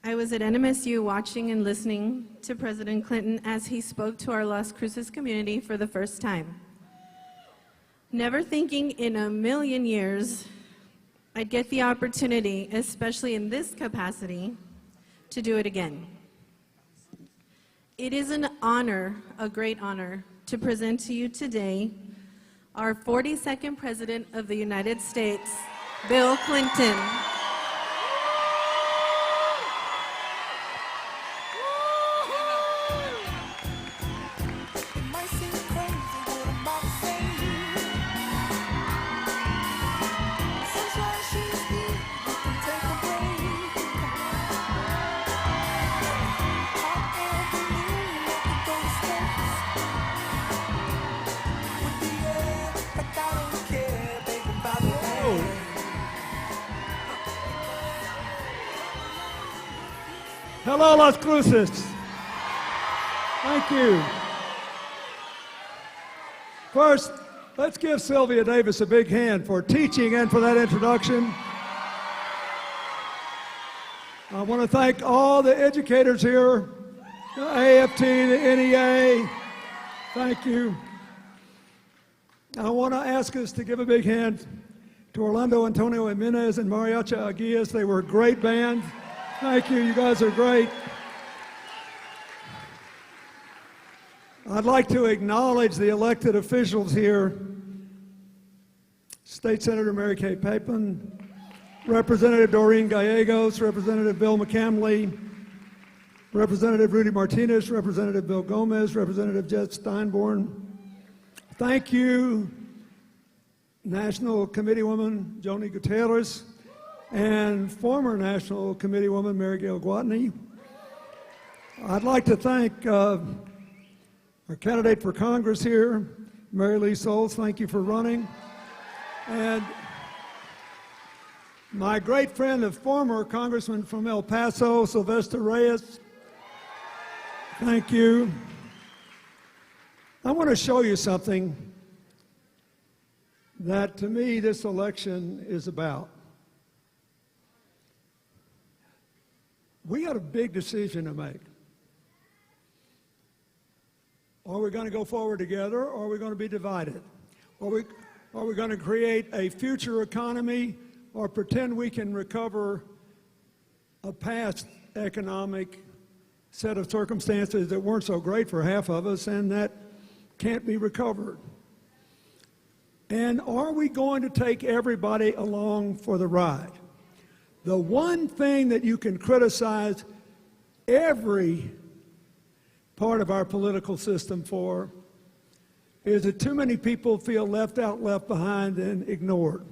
I was at NMSU watching and listening to President Clinton as he spoke to our Las Cruces community for the first time. Never thinking in a million years I'd get the opportunity, especially in this capacity, to do it again. It is an honor, a great honor, to present to you today our 42nd President of the United States, Bill Clinton. Hello, Las Cruces. Thank you. First, let's give Sylvia Davis a big hand for teaching and for that introduction. I want to thank all the educators here, the AFT, the NEA. Thank you. I want to ask us to give a big hand to Orlando Antonio Jimenez and Mariacha Aguias. They were a great band. Thank you, you guys are great. I'd like to acknowledge the elected officials here. State Senator Mary Kay Papin, Representative Doreen Gallegos, Representative Bill McCamley, Representative Rudy Martinez, Representative Bill Gomez, Representative Jed Steinborn. Thank you, National Committeewoman Joni Gutierrez, and former National Committeewoman Mary Gail Gwatney. I'd like to thank our candidate for Congress here, Mary Lee Souls. Thank you for running. And my great friend and former Congressman from El Paso, Sylvester Reyes. Thank you. I want to show you something that to me this election is about. We got a big decision to make. Are we going to go forward together, or are we going to be divided? Are we going to create a future economy, or pretend we can recover a past economic set of circumstances that weren't so great for half of us and that can't be recovered? And are we going to take everybody along for the ride? The one thing that you can criticize every part of our political system for is that too many people feel left out, left behind, and ignored.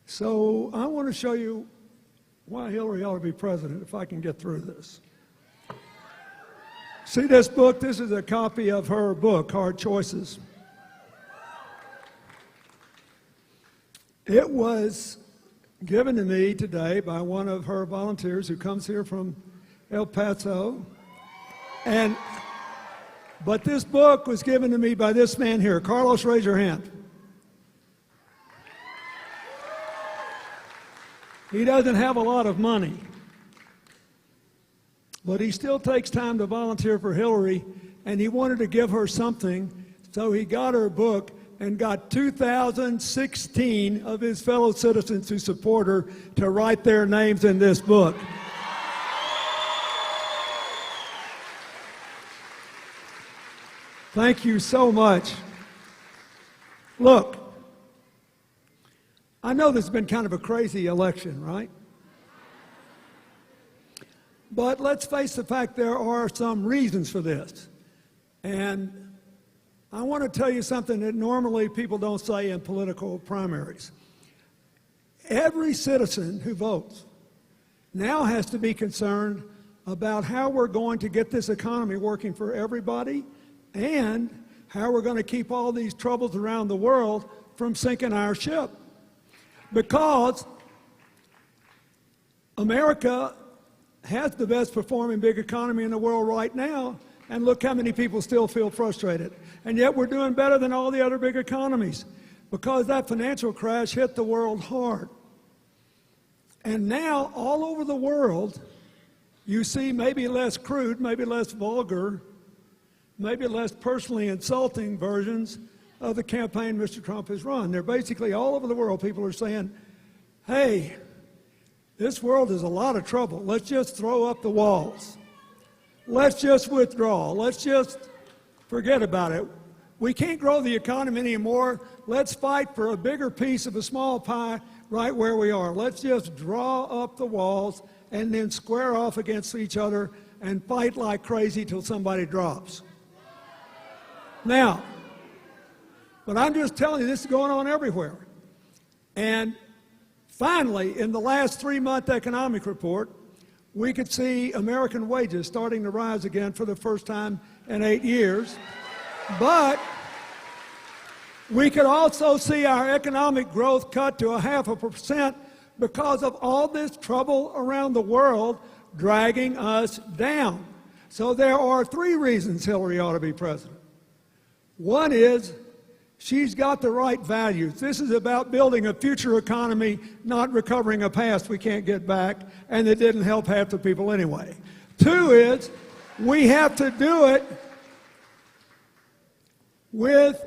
So I want to show you why Hillary ought to be president, if I can get through this. See this book? This is a copy of her book, Hard Choices. It was given to me today by one of her volunteers who comes here from El Paso. But this book was given to me by this man here. Carlos, raise your hand. He doesn't have a lot of money, but he still takes time to volunteer for Hillary, and he wanted to give her something, so he got her book and got 2,016 of his fellow citizens who support her to write their names in this book. Thank you so much. Look, I know this has been kind of a crazy election, right? But let's face the fact there are some reasons for this. And I want to tell you something that normally people don't say in political primaries. Every citizen who votes now has to be concerned about how we're going to get this economy working for everybody and how we're going to keep all these troubles around the world from sinking our ship. Because America has the best performing big economy in the world right now, and look how many people still feel frustrated. And yet we're doing better than all the other big economies because that financial crash hit the world hard. And now, all over the world, you see maybe less crude, maybe less vulgar, maybe less personally insulting versions of the campaign Mr. Trump has run. They're basically all over the world, people are saying, hey, this world is a lot of trouble. Let's just throw up the walls. Let's just withdraw. Let's just forget about it. We can't grow the economy anymore. Let's fight for a bigger piece of a small pie right where we are. Let's just draw up the walls and then square off against each other and fight like crazy till somebody drops. Now, but I'm just telling you, this is going on everywhere. And finally, in the last 3-month economic report, we could see American wages starting to rise again for the first time in 8 years. But we could also see our economic growth cut to 0.5% because of all this trouble around the world dragging us down. So there are 3 reasons Hillary ought to be president. One is she's got the right values. This is about building a future economy, not recovering a past we can't get back, and it didn't help half the people anyway. 2 is we have to do it with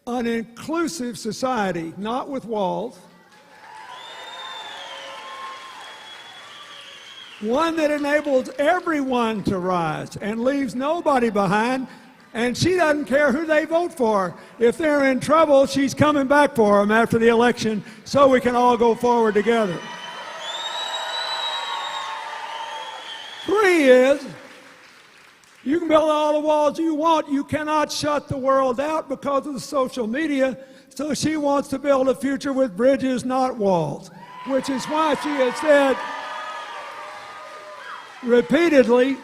an inclusive society, not with walls. One that enables everyone to rise and leaves nobody behind. And she doesn't care who they vote for. If they're in trouble, she's coming back for them after the election so we can all go forward together. 3 is, you can build all the walls you want. You cannot shut the world out because of the social media. So she wants to build a future with bridges, not walls, which is why she has said repeatedly,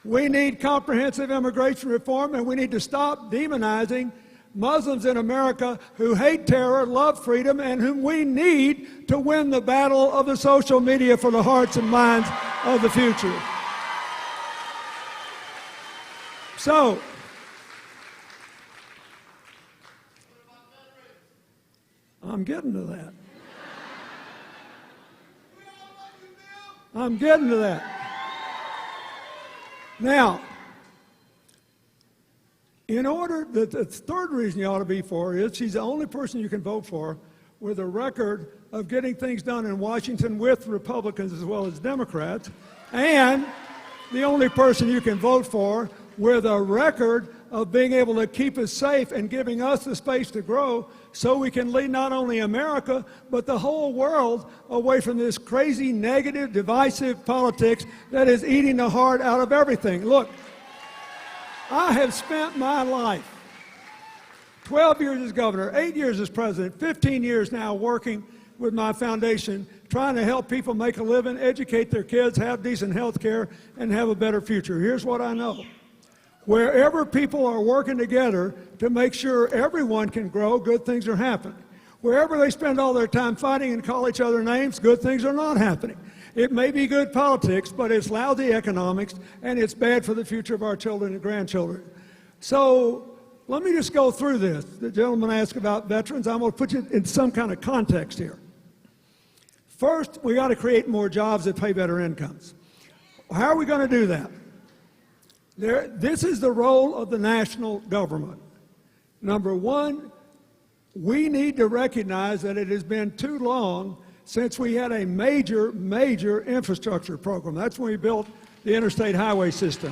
we need comprehensive immigration reform, and we need to stop demonizing Muslims in America who hate terror, love freedom, and whom we need to win the battle of the social media for the hearts and minds of the future. So, I'm getting to that. I'm getting to that. Now, in order, the 3rd reason you ought to be for is she's the only person you can vote for with a record of getting things done in Washington with Republicans as well as Democrats, and the only person you can vote for with a record of being able to keep us safe and giving us the space to grow so we can lead not only America, but the whole world away from this crazy, negative, divisive politics that is eating the heart out of everything. Look, I have spent my life, 12 years as governor, 8 years as president, 15 years now working with my foundation, trying to help people make a living, educate their kids, have decent health care, and have a better future. Here's what I know. Wherever people are working together to make sure everyone can grow, good things are happening. Wherever they spend all their time fighting and call each other names, good things are not happening. It may be good politics, but it's lousy economics, and it's bad for the future of our children and grandchildren. So let me just go through this. The gentleman asked about veterans. I'm going to put you in some kind of context here. First, we got to create more jobs that pay better incomes. How are we going to do that? This is the role of the national government. Number 1, we need to recognize that it has been too long since we had a major infrastructure program. That's when we built the interstate highway system.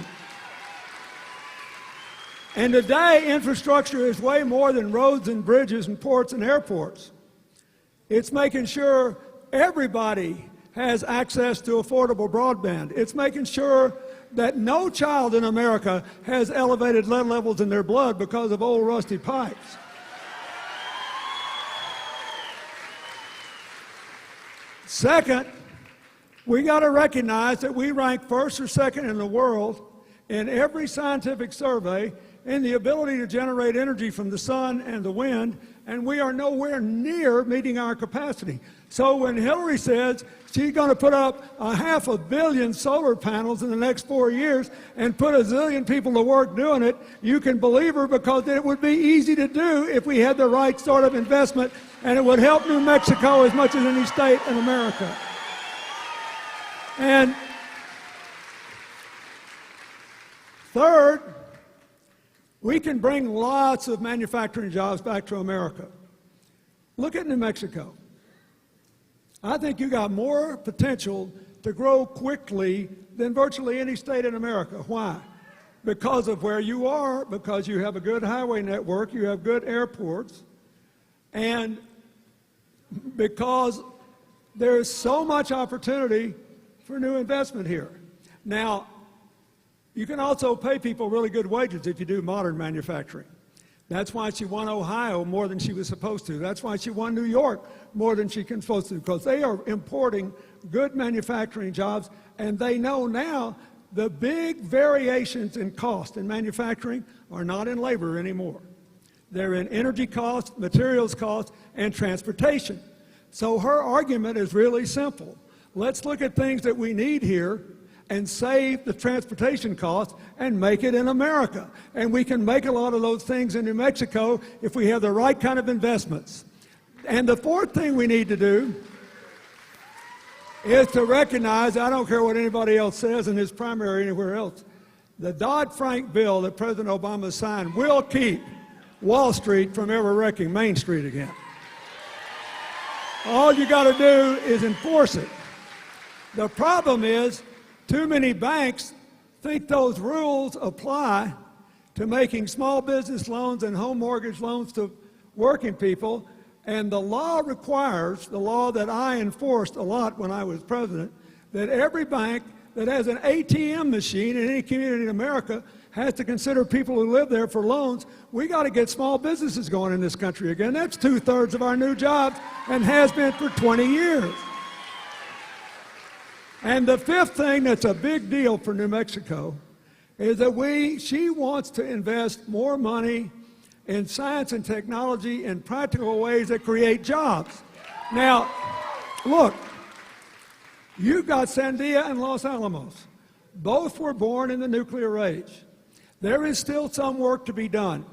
And today, infrastructure is way more than roads and bridges and ports and airports. It's making sure everybody has access to affordable broadband. It's making sure that no child in America has elevated lead levels in their blood because of old rusty pipes. Second, we got to recognize that we rank 1st or 2nd in the world in every scientific survey in the ability to generate energy from the sun and the wind, and we are nowhere near meeting our capacity. So when Hillary says she's going to put up 500 million solar panels in the next 4 years and put 1 zillion people to work doing it, you can believe her, because it would be easy to do if we had the right sort of investment, and it would help New Mexico as much as any state in America. And third, we can bring lots of manufacturing jobs back to America. Look at New Mexico. I think you got more potential to grow quickly than virtually any state in America. Why? Because of where you are, because you have a good highway network, you have good airports, and because there's so much opportunity for new investment here. Now, you can also pay people really good wages if you do modern manufacturing. That's why she won Ohio more than she was supposed to. That's why she won New York more than she was supposed to, because they are importing good manufacturing jobs, and they know now the big variations in cost in manufacturing are not in labor anymore. They're in energy costs, materials costs, and transportation. So her argument is really simple. Let's look at things that we need here and save the transportation costs and make it in America. And we can make a lot of those things in New Mexico if we have the right kind of investments. And the fourth thing we need to do is to recognize, I don't care what anybody else says in his primary or anywhere else, the Dodd-Frank bill that President Obama signed will keep Wall Street from ever wrecking Main Street again. All you got to do is enforce it. The problem is, too many banks think those rules apply to making small business loans and home mortgage loans to working people, and the law requires, the law that I enforced a lot when I was president, that every bank that has an ATM machine in any community in America has to consider people who live there for loans. We got to get small businesses going in this country again. That's 2/3 of our new jobs and has been for 20 years. And the fifth thing that's a big deal for New Mexico is that she wants to invest more money in science and technology in practical ways that create jobs. Now, look, you've got Sandia and Los Alamos. Both were born in the nuclear age. There is still some work to be done,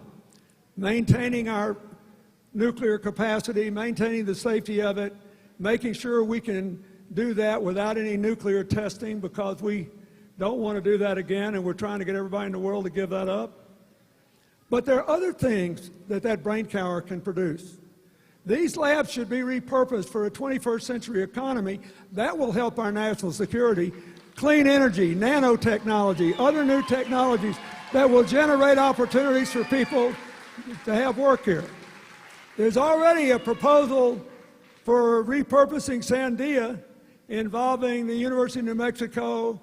maintaining our nuclear capacity, maintaining the safety of it, making sure we can do that without any nuclear testing, because we don't want to do that again, and we're trying to get everybody in the world to give that up. But there are other things that brain power can produce. These labs should be repurposed for a 21st century economy that will help our national security. Clean energy, nanotechnology, other new technologies that will generate opportunities for people to have work here. There's already a proposal for repurposing Sandia involving the University of New Mexico,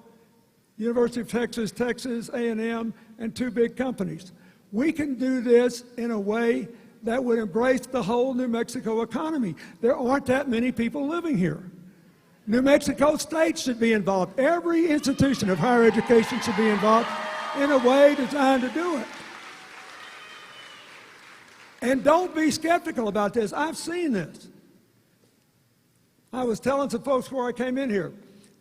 University of Texas, Texas A&M, and two big companies. We can do this in a way that would embrace the whole New Mexico economy. There aren't that many people living here. New Mexico State should be involved. Every institution of higher education should be involved in a way designed to do it. And don't be skeptical about this. I've seen this. I was telling some folks before I came in here,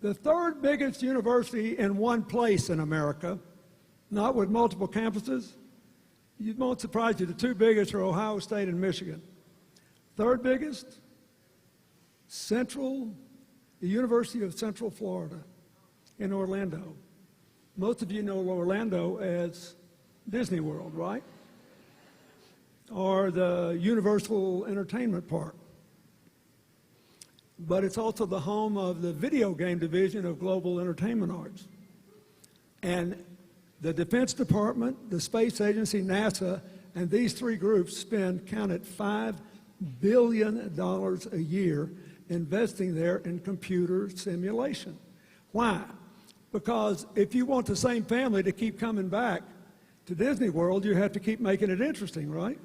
the third biggest university in one place in America, not with multiple campuses, it won't surprise you, the two biggest are Ohio State and Michigan. Third biggest, the University of Central Florida in Orlando. Most of you know Orlando as Disney World, right? Or the Universal Entertainment Park. But it's also the home of the video game division of Global Entertainment Arts. And the Defense Department, the Space Agency, NASA, and these three groups spend, count it, $5 billion a year investing there in computer simulation. Why? Because if you want the same family to keep coming back to Disney World, you have to keep making it interesting, right?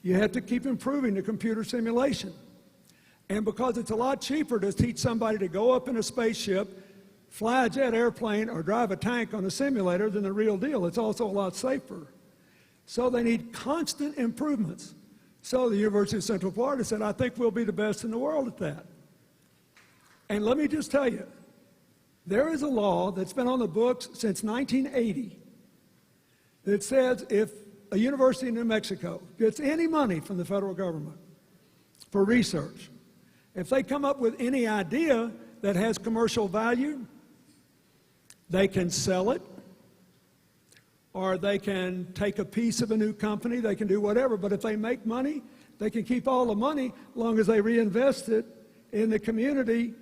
You have to keep improving the computer simulation. And because it's a lot cheaper to teach somebody to go up in a spaceship, fly a jet airplane, or drive a tank on a simulator than the real deal, it's also a lot safer. So they need constant improvements. So the University of Central Florida said, I think we'll be the best in the world at that. And let me just tell you, there is a law that's been on the books since 1980 that says if a university in New Mexico gets any money from the federal government for research, if they come up with any idea that has commercial value, they can sell it, or they can take a piece of a new company, they can do whatever, but if they make money, they can keep all the money as long as they reinvest it in the community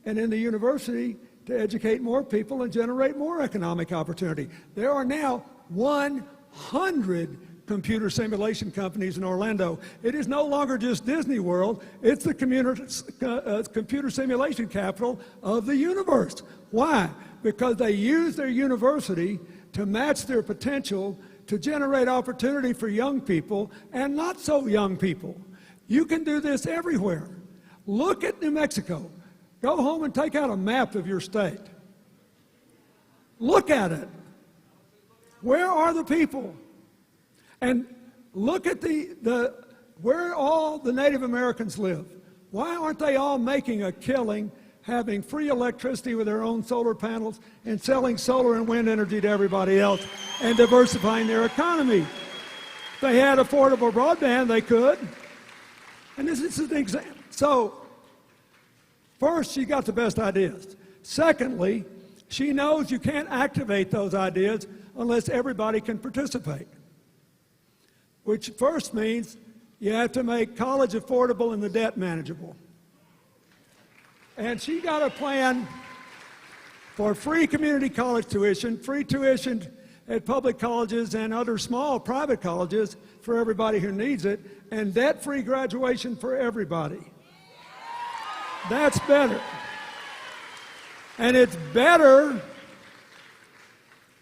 and in the university to educate more people and generate more economic opportunity. There are now 100 computer simulation companies in Orlando. It is no longer just Disney World, it's the computer simulation capital of the universe. Why? Because they use their university to match their potential to generate opportunity for young people and not so young people. You can do this everywhere. Look at New Mexico. Go home and take out a map of your state. Look at it. Where are the people? And look at where all the Native Americans live. Why aren't they all making a killing, having free electricity with their own solar panels and selling solar and wind energy to everybody else and diversifying their economy? If they had affordable broadband, they could. And this is an example. So, first, she got the best ideas. Secondly, she knows you can't activate those ideas unless everybody can participate, which first means you have to make college affordable and the debt manageable. And she got a plan for free community college tuition, free tuition at public colleges and other small private colleges for everybody who needs it, and debt-free graduation for everybody. That's better. And it's better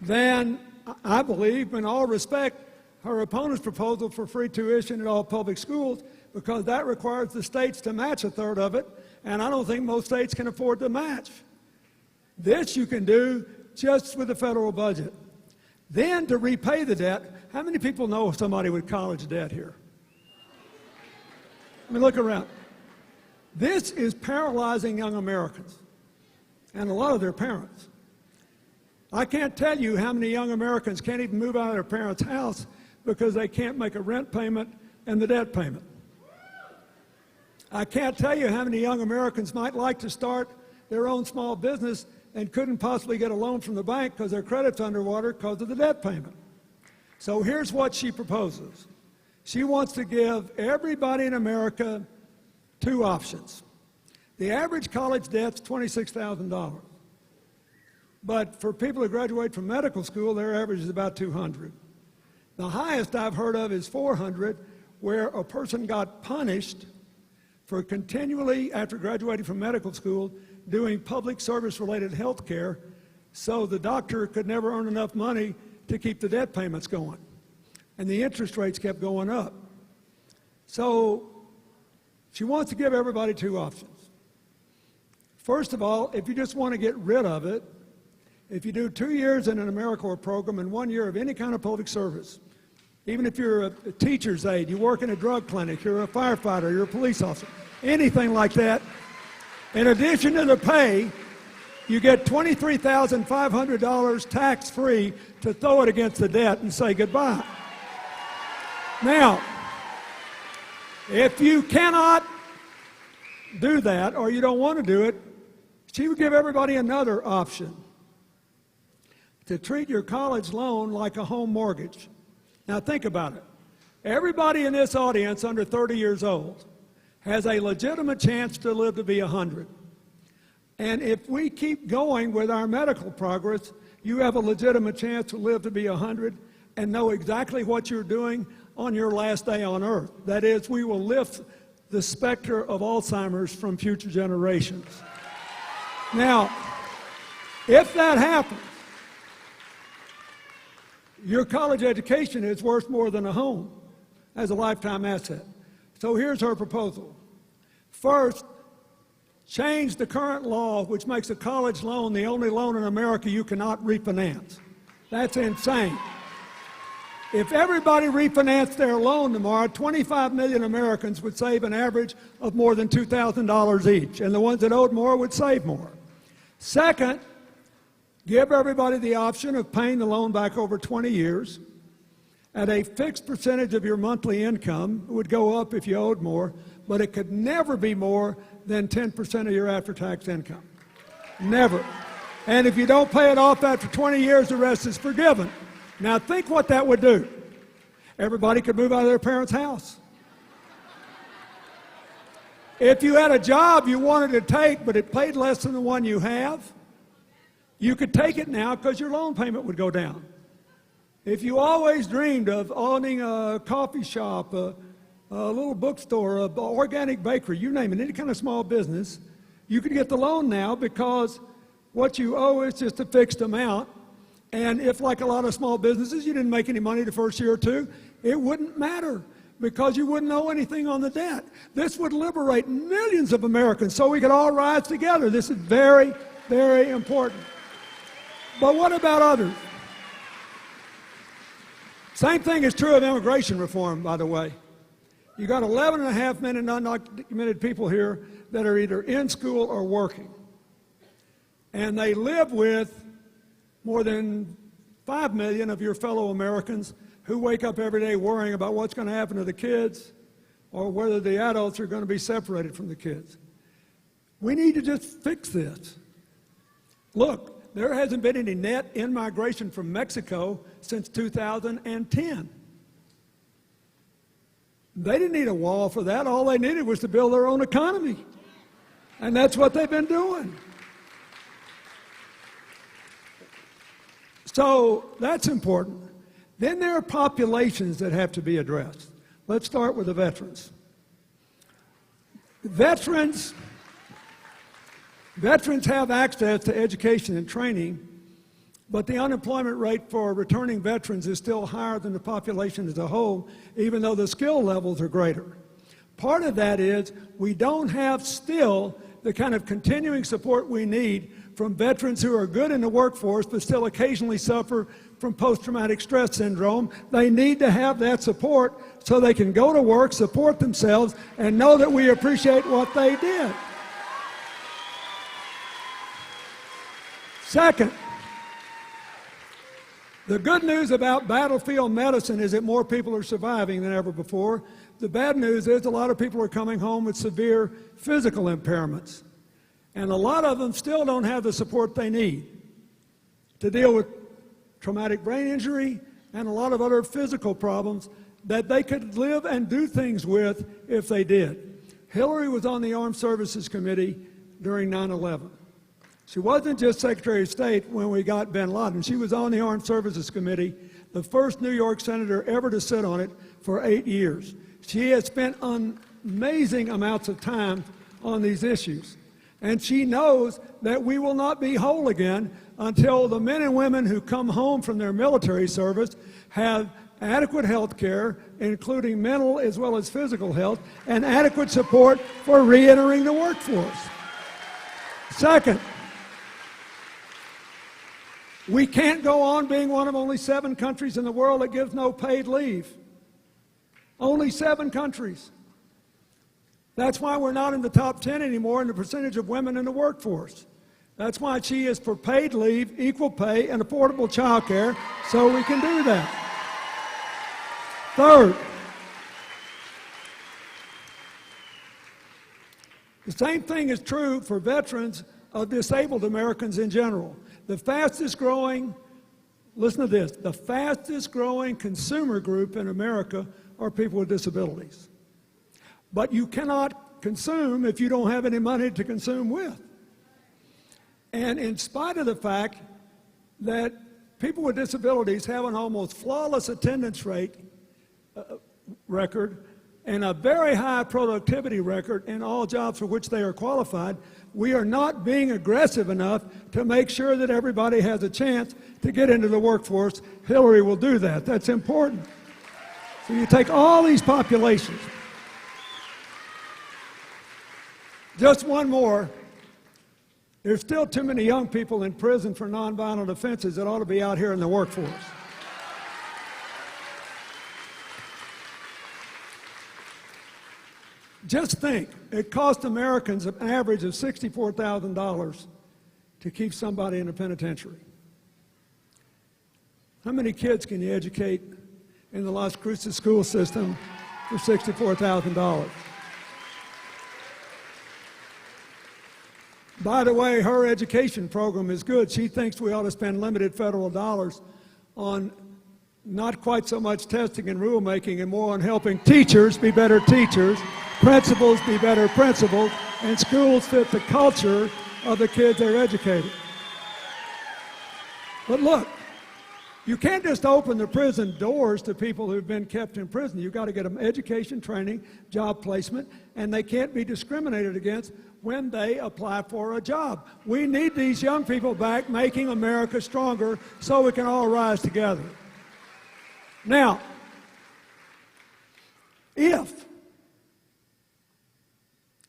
than, I believe, in all respect, her opponent's proposal for free tuition at all public schools, because that requires the states to match a third of it, and I don't think most states can afford to match. This you can do just with the federal budget. Then to repay the debt, how many people know somebody with college debt here? I mean, look around. This is paralyzing young Americans and a lot of their parents. I can't tell you how many young Americans can't even move out of their parents' house because they can't make a rent payment and the debt payment. I can't tell you how many young Americans might like to start their own small business and couldn't possibly get a loan from the bank because their credit's underwater because of the debt payment. So here's what she proposes. She wants to give everybody in America two options. The average college debt's $26,000. But for people who graduate from medical school, their average is about $200. The highest I've heard of is $400, where a person got punished for continually, after graduating from medical school, doing public service-related health care, so the doctor could never earn enough money to keep the debt payments going. And the interest rates kept going up. So she wants to give everybody two options. First of all, if you just want to get rid of it, if you do 2 years in an AmeriCorps program and 1 year of any kind of public service, even if you're a teacher's aide, you work in a drug clinic, you're a firefighter, you're a police officer, anything like that, in addition to the pay, you get $23,500 tax-free to throw it against the debt and say goodbye. Now, if you cannot do that or you don't want to do it, she would give everybody another option: to treat your college loan like a home mortgage. Now think about it. Everybody in this audience under 30 years old has a legitimate chance to live to be 100. And if we keep going with our medical progress, you have a legitimate chance to live to be 100 and know exactly what you're doing on your last day on earth. That is, we will lift the specter of Alzheimer's from future generations. Now, if that happens, your college education is worth more than a home as a lifetime asset. So here's her proposal. First, change the current law which makes a college loan the only loan in America you cannot refinance. That's insane. If everybody refinanced their loan tomorrow, 25 million Americans would save an average of more than $2,000 each, and the ones that owed more would save more. Second, give everybody the option of paying the loan back over 20 years at a fixed percentage of your monthly income. It would go up if you owed more, but it could never be more than 10% of your after-tax income. Never. And if you don't pay it off after 20 years, the rest is forgiven. Now think what that would do. Everybody could move out of their parents' house. If you had a job you wanted to take, but it paid less than the one you have, you could take it now because your loan payment would go down. If you always dreamed of owning a coffee shop, a little bookstore, an organic bakery, you name it, any kind of small business, you could get the loan now because what you owe is just a fixed amount. And if, like a lot of small businesses, you didn't make any money the first year or two, it wouldn't matter because you wouldn't owe anything on the debt. This would liberate millions of Americans so we could all rise together. This is very, very important. But what about others? Same thing is true of immigration reform, by the way. You got 11.5 million undocumented people here that are either in school or working. And they live with more than 5 million of your fellow Americans who wake up every day worrying about what's going to happen to the kids or whether the adults are going to be separated from the kids. We need to just fix this. Look, there hasn't been any net in-migration from Mexico since 2010. They didn't need a wall for that. All they needed was to build their own economy. And that's what they've been doing. So that's important. Then there are populations that have to be addressed. Let's start with the veterans. Veterans have access to education and training, but the unemployment rate for returning veterans is still higher than the population as a whole, even though the skill levels are greater. Part of that is we don't have still the kind of continuing support we need from veterans who are good in the workforce but still occasionally suffer from post-traumatic stress syndrome. They need to have that support so they can go to work, support themselves, and know that we appreciate what they did. Second, the good news about battlefield medicine is that more people are surviving than ever before. The bad news is a lot of people are coming home with severe physical impairments. And a lot of them still don't have the support they need to deal with traumatic brain injury and a lot of other physical problems that they could live and do things with if they did. Hillary was on the Armed Services Committee during 9/11. She wasn't just Secretary of State when we got bin Laden. She was on the Armed Services Committee, the first New York senator ever to sit on it for 8 years. She has spent amazing amounts of time on these issues. And she knows that we will not be whole again until the men and women who come home from their military service have adequate health care, including mental as well as physical health, and adequate support for re-entering the workforce. Second, we can't go on being one of only 7 countries in the world that gives no paid leave. Only 7 countries. That's why we're not in the top 10 anymore in the percentage of women in the workforce. That's why she is for paid leave, equal pay, and affordable child care, so we can do that. Third, the same thing is true for veterans of disabled Americans in general. The fastest growing, listen to this, the fastest growing consumer group in America are people with disabilities. But you cannot consume if you don't have any money to consume with. And in spite of the fact that people with disabilities have an almost flawless attendance rate record and a very high productivity record in all jobs for which they are qualified, we are not being aggressive enough to make sure that everybody has a chance to get into the workforce. Hillary will do that. That's important. So you take all these populations. Just one more. There's still too many young people in prison for nonviolent offenses that ought to be out here in the workforce. Just think, it cost Americans an average of $64,000 to keep somebody in a penitentiary. How many kids can you educate in the Las Cruces school system for $64,000? By the way, her education program is good. She thinks we ought to spend limited federal dollars on not quite so much testing and rulemaking and more on helping teachers be better teachers, principals be better principals, and schools fit the culture of the kids they're educating. But look, you can't just open the prison doors to people who've been kept in prison. You've got to get them education, training, job placement, and they can't be discriminated against when they apply for a job. We need these young people back, making America stronger so we can all rise together. Now, if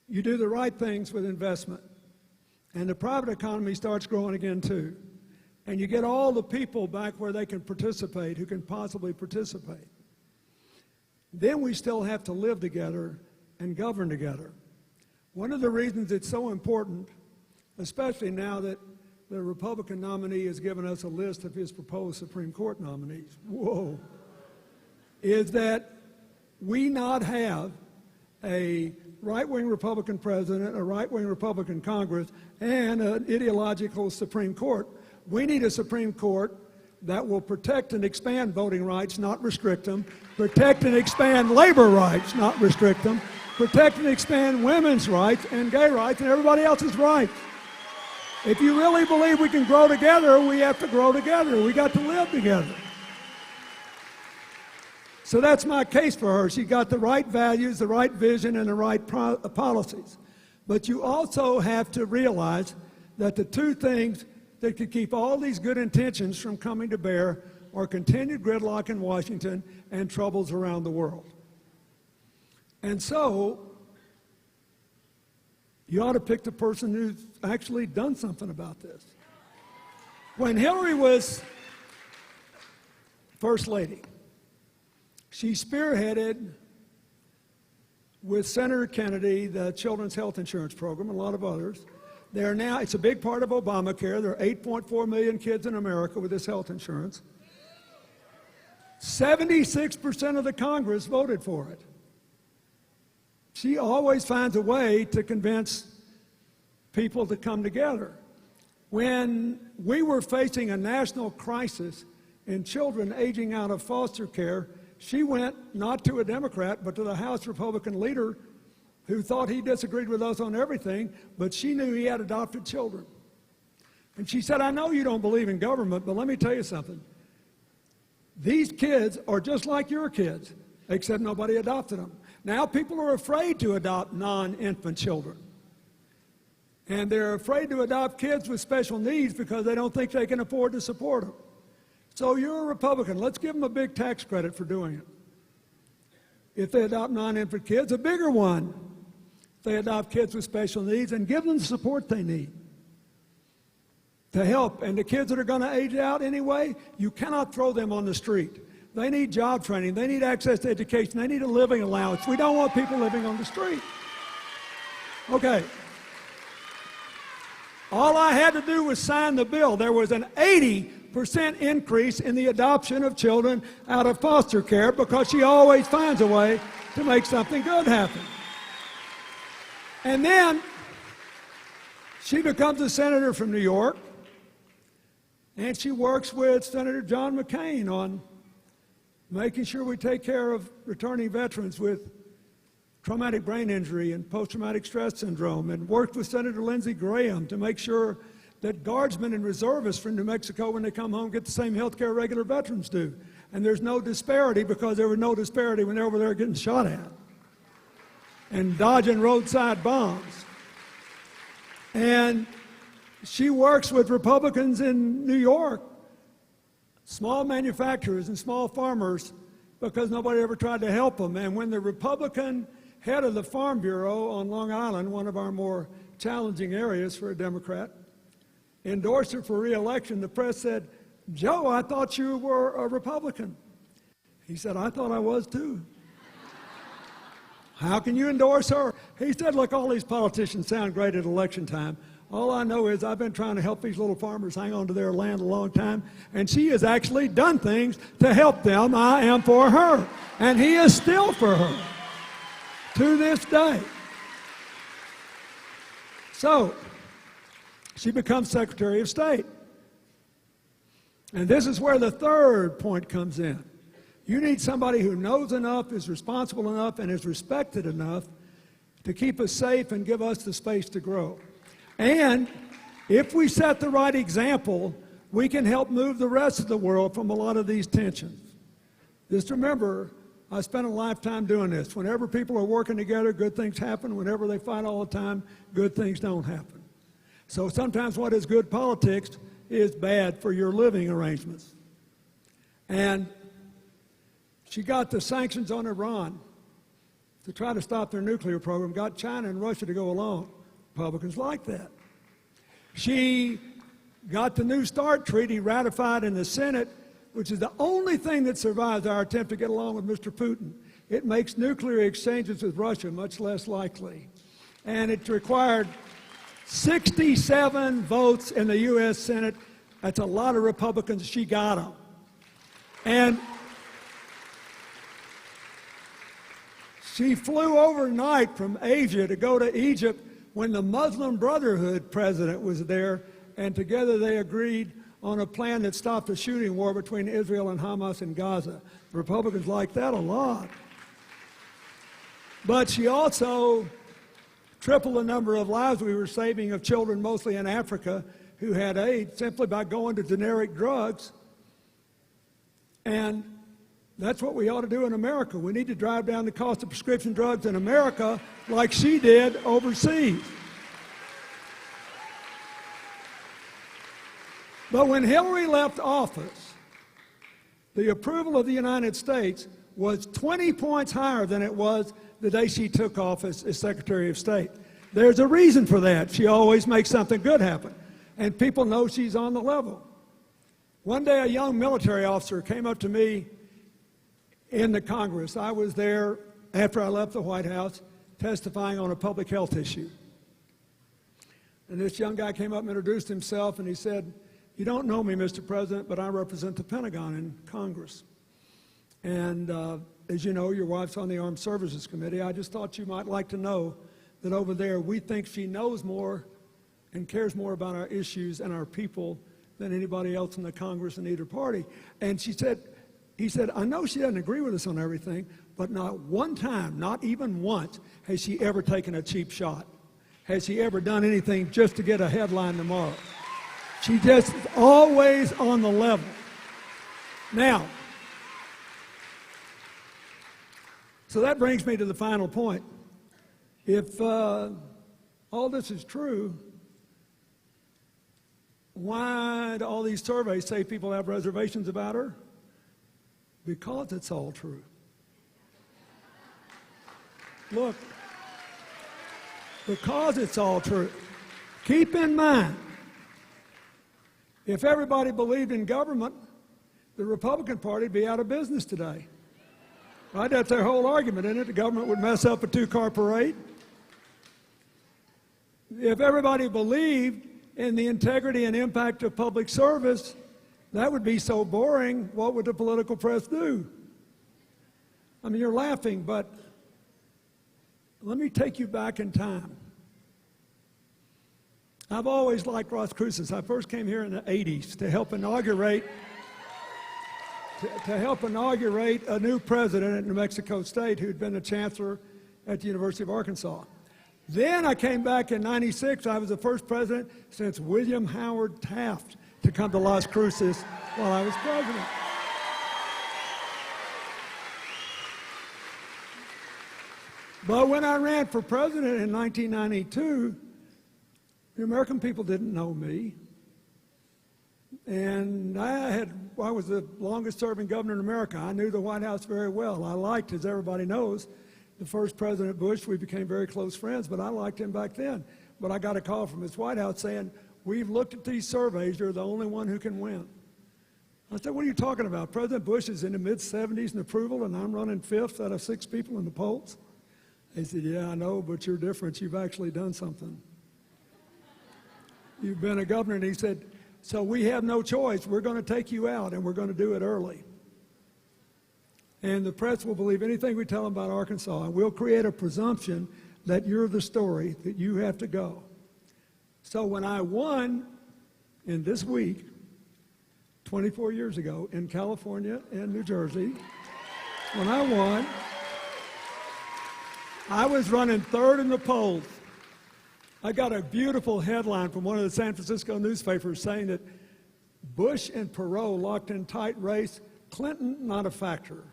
you do the right things with investment and the private economy starts growing again too, and you get all the people back where they can participate, who can possibly participate, then we still have to live together and govern together. One of the reasons it's so important, especially now that the Republican nominee has given us a list of his proposed Supreme Court nominees, whoa, is that we not have a right-wing Republican president, a right-wing Republican Congress, and an ideological Supreme Court. We need a Supreme Court that will protect and expand voting rights, not restrict them, protect and expand labor rights, not restrict them, protect and expand women's rights and gay rights and everybody else's rights. If you really believe we can grow together, we have to grow together. We got to live together. So that's my case for her. She got the right values, the right vision, and the right policies. But you also have to realize that the two things that could keep all these good intentions from coming to bear are continued gridlock in Washington and troubles around the world. And so, you ought to pick the person who's actually done something about this. When Hillary was First Lady, she spearheaded with Senator Kennedy the Children's Health Insurance Program and a lot of others. It's a big part of Obamacare. There are 8.4 million kids in America with this health insurance. 76% of the Congress voted for it. She always finds a way to convince people to come together. When we were facing a national crisis in children aging out of foster care, she went not to a Democrat, but to the House Republican leader who thought he disagreed with us on everything, but she knew he had adopted children. And she said, I know you don't believe in government, but let me tell you something. These kids are just like your kids, except nobody adopted them. Now people are afraid to adopt non-infant children. And they're afraid to adopt kids with special needs because they don't think they can afford to support them. So you're a Republican. Let's give them a big tax credit for doing it. If they adopt non-infant kids, a bigger one. If they adopt kids with special needs, and give them the support they need to help. And the kids that are going to age out anyway, you cannot throw them on the street. They need job training. They need access to education. They need a living allowance. We don't want people living on the street. Okay. All I had to do was sign the bill. There was an 80% increase in the adoption of children out of foster care because she always finds a way to make something good happen. And then she becomes a senator from New York, and she works with Senator John McCain on making sure we take care of returning veterans with traumatic brain injury and post-traumatic stress syndrome, and worked with Senator Lindsey Graham to make sure that guardsmen and reservists from New Mexico, when they come home, get the same health care regular veterans do. And there's no disparity, because there was no disparity when they're over there getting shot at and dodging roadside bombs. And she works with Republicans in New York, small manufacturers and small farmers, because nobody ever tried to help them. And when the Republican head of the Farm Bureau on Long Island, one of our more challenging areas for a Democrat, endorsed her for re-election, the press said, Joe, I thought you were a Republican. He said, I thought I was too. How can you endorse her? He said, look, all these politicians sound great at election time. All I know is I've been trying to help these little farmers hang on to their land a long time, and she has actually done things to help them. I am for her, and he is still for her to this day. So, she becomes Secretary of State. And this is where the third point comes in. You need somebody who knows enough, is responsible enough, and is respected enough to keep us safe and give us the space to grow. And if we set the right example, we can help move the rest of the world from a lot of these tensions. Just remember, I spent a lifetime doing this. Whenever people are working together, good things happen. Whenever they fight all the time, good things don't happen. So sometimes what is good politics is bad for your living arrangements. And she got the sanctions on Iran to try to stop their nuclear program, got China and Russia to go along. Republicans like that. She got the New START treaty ratified in the Senate, which is the only thing that survives our attempt to get along with Mr. Putin. It makes nuclear exchanges with Russia much less likely. And it required 67 votes in the U.S. Senate. That's a lot of Republicans. She got them. And she flew overnight from Asia to go to Egypt when the Muslim Brotherhood president was there, and together they agreed on a plan that stopped the shooting war between Israel and Hamas in Gaza. The Republicans like that a lot. But she also tripled the number of lives we were saving of children, mostly in Africa, who had AIDS simply by going to generic drugs. And that's what we ought to do in America. We need to drive down the cost of prescription drugs in America like she did overseas. But when Hillary left office, the approval of the United States was 20 points higher than it was the day she took office as Secretary of State. There's a reason for that. She always makes something good happen, and people know she's on the level. One day a young military officer came up to me in the Congress. I was there after I left the White House testifying on a public health issue. And this young guy came up and introduced himself, and he said, "You don't know me, Mr. President, but I represent the Pentagon in Congress. And as you know, your wife's on the Armed Services Committee. I just thought you might like to know that over there we think she knows more and cares more about our issues and our people than anybody else in the Congress in either party." And he said, "I know she doesn't agree with us on everything, but not one time, not even once, has she ever taken a cheap shot. Has she ever done anything just to get a headline tomorrow? She just is always on the level." Now, so that brings me to the final point. If all this is true, why do all these surveys say people have reservations about her? Because it's all true. Look, because it's all true. Keep in mind, if everybody believed in government, the Republican Party would be out of business today. Right? That's their whole argument, isn't it? The government would mess up a two-car parade. If everybody believed in the integrity and impact of public service, that would be so boring. What would the political press do? I mean, you're laughing, but let me take you back in time. I've always liked Las Cruces. I first came here in the 80s to help inaugurate a new president at New Mexico State who'd been the chancellor at the University of Arkansas. Then I came back in 96. I was the first president since William Howard Taft to come to Las Cruces while I was president. But when I ran for president in 1992, the American people didn't know me. And I was the longest serving governor in America. I knew the White House very well. I liked, as everybody knows, the first President Bush. We became very close friends, but I liked him back then. But I got a call from his White House saying, "We've looked at these surveys. You're the only one who can win." I said, "What are you talking about? President Bush is in the mid-70s in approval, and I'm running fifth out of 6 people in the polls." He said, yeah, I know, but you're different. You've actually done something. You've been a governor. And he said, so we have no choice. We're going to take you out, and we're going to do it early. And the press will believe anything we tell them about Arkansas, and we'll create a presumption that you're the story, that you have to go. So when I won in this week, 24 years ago, in California and New Jersey, when I won, I was running third in the polls. I got a beautiful headline from one of the San Francisco newspapers saying that Bush and Perot locked in tight race, Clinton not a factor.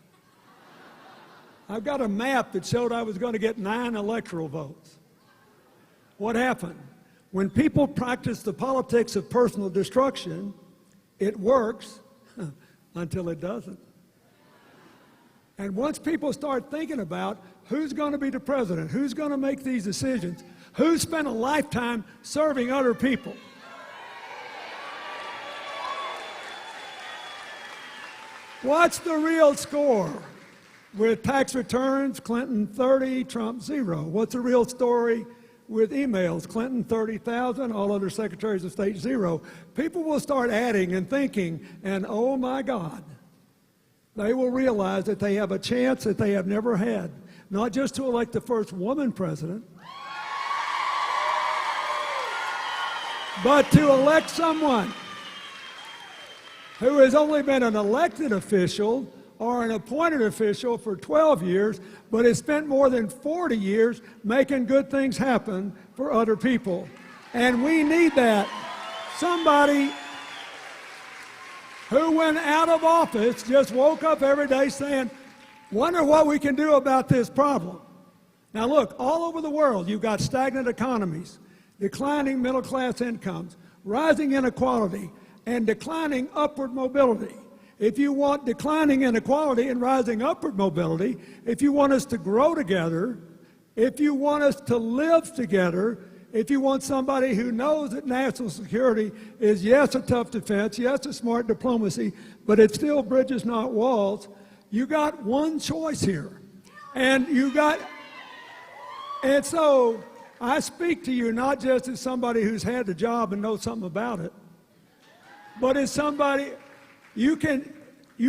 I've got a map that showed I was going to get 9 electoral votes. What happened? When people practice the politics of personal destruction, it works until it doesn't. And once people start thinking about who's going to be the president, who's going to make these decisions, who spent a lifetime serving other people, what's the real score? With tax returns, Clinton 30, Trump 0. What's the real story with emails? Clinton 30,000, all other secretaries of state 0. People will start adding and thinking, and oh my God, they will realize that they have a chance that they have never had, not just to elect the first woman president, but to elect someone who has only been an elected official or an appointed official for 12 years, but has spent more than 40 years making good things happen for other people. And we need that. Somebody who, when out of office, just woke up every day saying, wonder what we can do about this problem. Now look, all over the world, you've got stagnant economies, declining middle-class incomes, rising inequality, and declining upward mobility. If you want declining inequality and rising upward mobility, if you want us to grow together, if you want us to live together, if you want somebody who knows that national security is, yes, a tough defense, yes, a smart diplomacy, but it's still bridges, not walls, you got one choice here. And so I speak to you not just as somebody who's had the job and knows something about it, but as somebody, you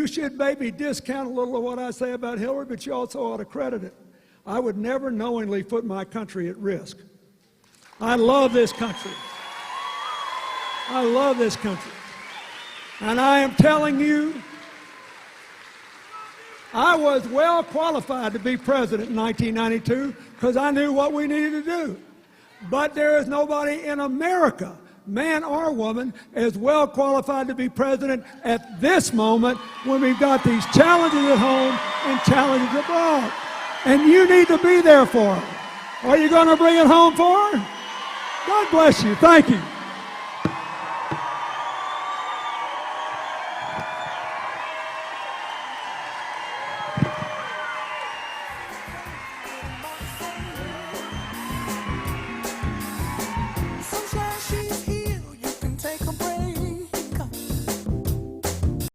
should maybe discount a little of what I say about Hillary, but you also ought to credit it. I would never knowingly put my country at risk. I love this country. I love this country. And I am telling you, I was well qualified to be president in 1992 because I knew what we needed to do. But there is nobody in America, man or woman, as well qualified to be president at this moment when we've got these challenges at home and challenges abroad. And you need to be there for them. Are you going to bring it home for her? God bless you. Thank you.